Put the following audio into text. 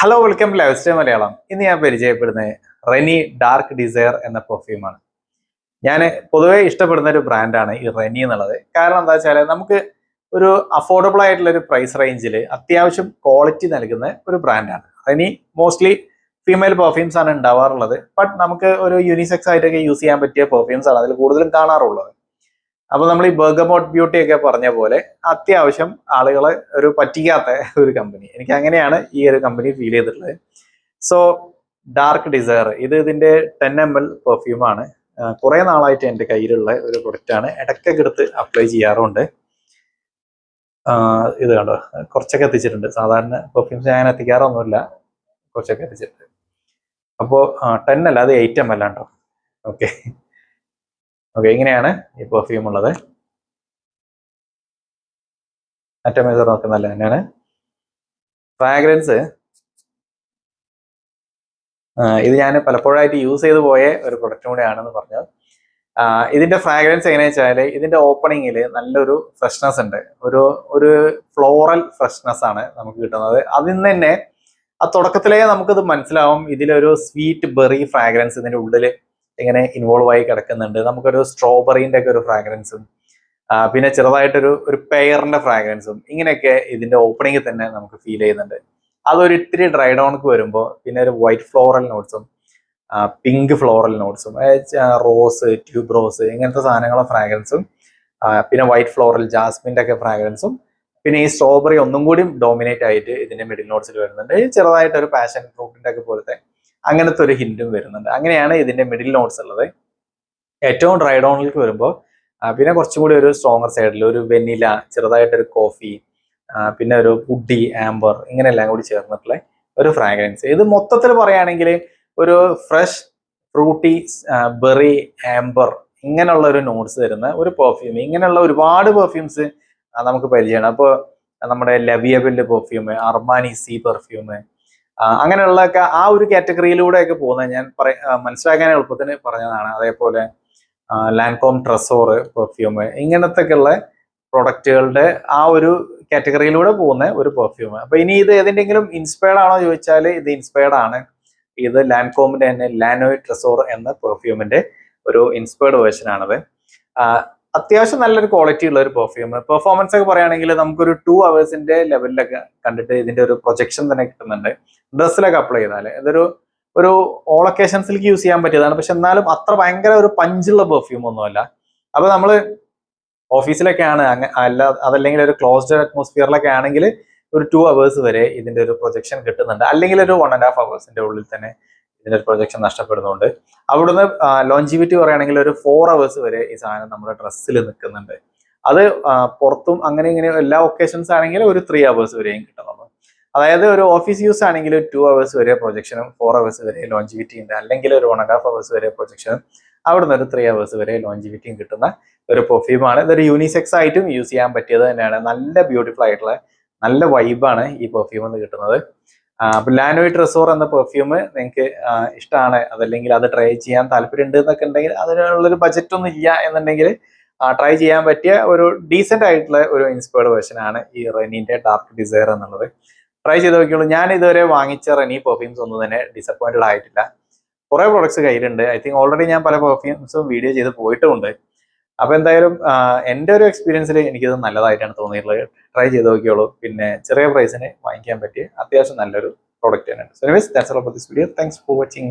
Hello welcome to life style Malayalam. ഇന്ന് ഞാൻ പരിചയപ്പെടുന്നത് റെനി ഡാർക്ക് ഡിസയർ എന്ന പെർഫ്യൂമാണ്. ഞാൻ പൊതുവേ ഇഷ്ടപ്പെടുന്ന ഒരു ബ്രാൻഡാണ് ഈ റെനി എന്നുള്ളത്. കാരണം എന്താ വെച്ചാൽ നമുക്ക് ഒരു അഫോർഡബിൾ ആയിട്ടുള്ള ഒരു പ്രൈസ് റേഞ്ചിൽ അത്യാവശ്യം ക്വാളിറ്റി നൽകുന്ന ഒരു ബ്രാൻഡാണ് റെനി. മോസ്റ്റ്ലി ഫീമെയിൽ പെർഫ്യൂംസ് ആണ് ഉണ്ടാവാറുള്ളത്. ബട്ട് നമുക്ക് ഒരു യൂണിസെക്സ് ആയിട്ടൊക്കെ യൂസ് ചെയ്യാൻ പറ്റിയ പെർഫ്യൂംസ് ആണ് അതിൽ കൂടുതലും കാണാറുള്ളത്. അപ്പൊ നമ്മൾ ഈ ബർഗമോട്ട് ബ്യൂട്ടി ഒക്കെ പറഞ്ഞ പോലെ അത്യാവശ്യം ആളുകളെ ഒരു പറ്റിക്കാത്ത ഒരു കമ്പനി, എനിക്ക് അങ്ങനെയാണ് ഈ ഒരു കമ്പനി ഫീൽ ചെയ്തിട്ടുള്ളത്. സോ ഡാർക്ക് ഡിസയർ ഇതിന്റെ 10 ml പെർഫ്യൂമാണ്. കുറെ നാളായിട്ട് എൻ്റെ കയ്യിലുള്ള ഒരു പ്രൊഡക്റ്റ് ആണ്. ഇടയ്ക്കൊക്കെ എടുത്ത് അപ്ലൈ ചെയ്യാറുണ്ട്. ഇത് കണ്ടോ, കുറച്ചൊക്കെ എത്തിച്ചിട്ടുണ്ട്. സാധാരണ പെർഫ്യൂംസ് ഞാൻ എത്തിക്കാറൊന്നുമില്ല, കുറച്ചൊക്കെ എത്തിച്ചിട്ടുണ്ട്. അപ്പോൾ 10 അല്ല, അത് 8 ml ആണോ. ഓക്കെ, ഇങ്ങനെയാണ് ഈ പെർഫ്യൂം ഉള്ളത്. അറ്റമൈസർ ഒക്കെ നല്ല തന്നെയാണ്. ഫ്രാഗ്രൻസ് ഇത് ഞാൻ പലപ്പോഴായിട്ട് യൂസ് ചെയ്ത് പോയ ഒരു പ്രൊഡക്റ്റും കൂടെയാണെന്ന് പറഞ്ഞു. ഇതിന്റെ ഫ്രാഗ്രൻസ് എങ്ങനെയാ വെച്ചാൽ ഇതിന്റെ ഓപ്പണിങ്ങിൽ നല്ലൊരു ഫ്രഷ്നെസ് ഉണ്ട്. ഒരു ഫ്ലോറൽ ഫ്രഷ്നെസ് ആണ് നമുക്ക് കിട്ടുന്നത്. അതിൽ നിന്ന് തന്നെ ആ തുടക്കത്തിലേ നമുക്കത് മനസ്സിലാവും. ഇതിലൊരു സ്വീറ്റ് ബെറി ഫ്രാഗ്രൻസ് ഇതിന്റെ ഉള്ളിൽ ഇങ്ങനെ ഇൻവോൾവ് ആയി കിടക്കുന്നുണ്ട്. നമുക്കൊരു സ്ട്രോബെറിന്റെ ഒക്കെ ഒരു ഫ്രാഗ്രൻസും പിന്നെ ചെറുതായിട്ടൊരു പെയറിന്റെ ഫ്രാഗ്രൻസും ഇങ്ങനെയൊക്കെ ഇതിന്റെ ഓപ്പണിങ്ങിൽ തന്നെ നമുക്ക് ഫീൽ ചെയ്യുന്നുണ്ട്. അതൊരു ഇത്തിരി ഡ്രൈ ഡൗൺക്ക് വരുമ്പോൾ പിന്നെ ഒരു വൈറ്റ് ഫ്ലോറൽ നോട്ട്സും പിങ്ക് ഫ്ലോറൽ നോട്ട്സും റോസ്, ട്യൂബ് റോസ് ഇങ്ങനത്തെ സാധനങ്ങളുടെ ഫ്രാഗ്രൻസും പിന്നെ വൈറ്റ് ഫ്ലോറൽ ജാസ്മിൻ്റെ ഒക്കെ ഫ്രാഗ്രൻസും പിന്നെ ഈ സ്ട്രോബെറി ഒന്നും കൂടി ഡോമിനേറ്റ് ആയിട്ട് ഇതിന്റെ മിഡിൽ നോട്ട്സിൽ വരുന്നുണ്ട്. ചെറുതായിട്ടൊരു പാഷൻ ഫ്രൂട്ടിന്റെ ഒക്കെ പോലത്തെ അങ്ങനത്തെ ഒരു ഹിന്റും വരുന്നുണ്ട്. അങ്ങനെയാണ് ഇതിന്റെ മിഡിൽ നോട്ട്സ് ഉള്ളത്. ഏറ്റവും ഡ്രൈ ഡൗണിലേക്ക് വരുമ്പോൾ പിന്നെ കുറച്ചും കൂടി ഒരു സ്ട്രോങ്ങർ സൈഡിൽ ഒരു വെനില, ചെറുതായിട്ടൊരു കോഫി, പിന്നെ ഒരു വുഡി, ആംബർ ഇങ്ങനെയെല്ലാം കൂടി ചേർന്നിട്ടുള്ള ഒരു ഫ്രാഗ്രൻസ്. ഇത് മൊത്തത്തിൽ പറയുകയാണെങ്കിൽ ഒരു ഫ്രഷ് ഫ്രൂട്ടി ബെറി ആംബർ ഇങ്ങനെയുള്ള ഒരു നോട്ട്സ് തരുന്ന ഒരു പെർഫ്യൂം. ഇങ്ങനെയുള്ള ഒരുപാട് പെർഫ്യൂംസ് നമുക്ക് പരിചയമാണ്. അപ്പോൾ നമ്മുടെ ലവിയബിന്റെ പെർഫ്യൂം, അർമാനി സി പെർഫ്യൂം അങ്ങനെയുള്ളതൊക്കെ ആ ഒരു കാറ്റഗറിയിലൂടെയൊക്കെ പോകുന്നത് ഞാൻ മനസ്സിലാക്കാൻ എളുപ്പത്തിന് പറഞ്ഞതാണ്. അതേപോലെ ലാൻകോം ട്രസോർ പെർഫ്യൂം ഇങ്ങനത്തെയൊക്കെയുള്ള പ്രൊഡക്റ്റുകളുടെ ആ ഒരു കാറ്റഗറിയിലൂടെ പോകുന്ന ഒരു പെർഫ്യൂം. അപ്പൊ ഇനി ഇത് ഏതിൻ്റെങ്കിലും ഇൻസ്പയർഡ് ആണോ ചോദിച്ചാൽ ഇത് ഇൻസ്പയർഡ് ആണ്. ഇത് ലാൻകോമിന്റെ തന്നെ ലാനോയ് ട്രസോർ എന്ന പെർഫ്യൂമിന്റെ ഒരു ഇൻസ്പയർഡ് വേർഷൻ ആണത്. അത്യാവശ്യം നല്ലൊരു ക്വാളിറ്റി ഉള്ള ഒരു പെർഫ്യൂം. പെർഫോമൻസ് ഒക്കെ പറയുകയാണെങ്കിൽ നമുക്കൊരു 2 hours ലെവലിലൊക്കെ കണ്ടിട്ട് ഇതിന്റെ ഒരു പ്രൊജക്ഷൻ തന്നെ കിട്ടുന്നുണ്ട്. ഡ്രസ്സിലൊക്കെ അപ്ലൈ ചെയ്താൽ ഒരു ഓൾ ഒക്കേഷൻസിലേക്ക് യൂസ് ചെയ്യാൻ പറ്റിയതാണ്. പക്ഷെ എന്നാലും അത്ര ഭയങ്കര ഒരു പഞ്ചുള്ള പെർഫ്യൂം ഒന്നുമല്ല. അപ്പൊ നമ്മൾ ഓഫീസിലൊക്കെയാണ് അതല്ലെങ്കിൽ ഒരു ക്ലോസ്ഡ് അറ്റ്മോസ്ഫിയറിലൊക്കെ ആണെങ്കിൽ ഒരു 2 hours വരെ ഇതിന്റെ ഒരു പ്രൊജക്ഷൻ കിട്ടുന്നുണ്ട്. അല്ലെങ്കിൽ ഒരു 1.5 hours ഉള്ളിൽ തന്നെ ഇതിന്റെ ഒരു പ്രൊജക്ഷൻ നഷ്ടപ്പെടുന്നുണ്ട്. അവിടുന്ന് ലോഞ്ചിവിറ്റി പറയുകയാണെങ്കിൽ ഒരു 4 hours വരെ ഈ സാധനം നമ്മുടെ ഡ്രസ്സിൽ നിൽക്കുന്നുണ്ട്. അത് പുറത്തും അങ്ങനെ ഇങ്ങനെ എല്ലാ ഒക്കേഷൻസ് ആണെങ്കിൽ ഒരു 3 hours വരെയും കിട്ടുന്നുള്ളൂ. അതായത് ഒരു ഓഫീസ് യൂസ് ആണെങ്കിൽ 2 hours വരെ പ്രൊജക്ഷനും 4 hours വരെ ലോഞ്ചിവിറ്റി ഉണ്ട്. അല്ലെങ്കിൽ ഒരു 1.5 hours വരെ പ്രൊജക്ഷനും അവിടുന്ന് ഒരു 3 hours വരെ ലോഞ്ചിവിറ്റിയും കിട്ടുന്ന ഒരു പെർഫ്യൂമാണ്. ഇതൊരു യൂണിസെക്സ് ആയിട്ടും യൂസ് ചെയ്യാൻ പറ്റിയത് തന്നെയാണ്. നല്ല ബ്യൂട്ടിഫുൾ ആയിട്ടുള്ള നല്ല വൈബാണ് ഈ പെർഫ്യൂം എന്ന് കിട്ടുന്നത്. ലാനോയ് ട്രസോർ എന്ന പെർഫ്യൂം നിങ്ങൾക്ക് ഇഷ്ടമാണ്, അതല്ലെങ്കിൽ അത് ട്രൈ ചെയ്യാൻ താല്പര്യം ഉണ്ട് എന്നൊക്കെ ഉണ്ടെങ്കിൽ അതിനുള്ളൊരു ബജറ്റ് ഒന്നും ഇല്ല എന്നുണ്ടെങ്കിൽ ട്രൈ ചെയ്യാൻ പറ്റിയ ഒരു ഡീസെന്റ് ആയിട്ടുള്ള ഒരു ഇൻസ്പയർഡ് വേർഷൻ ആണ് ഈ റെനിന്റെ ഡാർക്ക് ഡിസയർ എന്നുള്ളത്. ട്രൈ ചെയ്ത് നോക്കിയുള്ളൂ. ഞാൻ ഇതുവരെ വാങ്ങിച്ച റെനി പെർഫ്യൂംസ് ഒന്നും തന്നെ ഡിസപ്പോയിന്റഡ് ആയിട്ടില്ല. കുറെ പ്രോഡക്ട്സ് കയ്യിലുണ്ട്. ഐ തിങ്ക് ഓൾറെഡി ഞാൻ പല പെർഫ്യൂംസും വീഡിയോ ചെയ്ത് പോയിട്ടുമുണ്ട്. അപ്പൊ എന്തായാലും എൻ്റെ ഒരു എക്സ്പീരിയൻസിൽ എനിക്കിത് നല്ലതായിട്ടാണ് തോന്നിയിട്ടുള്ളത്. ട്രൈ ചെയ്ത് നോക്കിയോളൂ. പിന്നെ ചെറിയ പ്രൈസിന് വാങ്ങിക്കാൻ പറ്റിയ അത്യാവശ്യം നല്ലൊരു പ്രോഡക്റ്റ് തന്നെയാണ്. So anyways that's all for this video. Thanks for watching.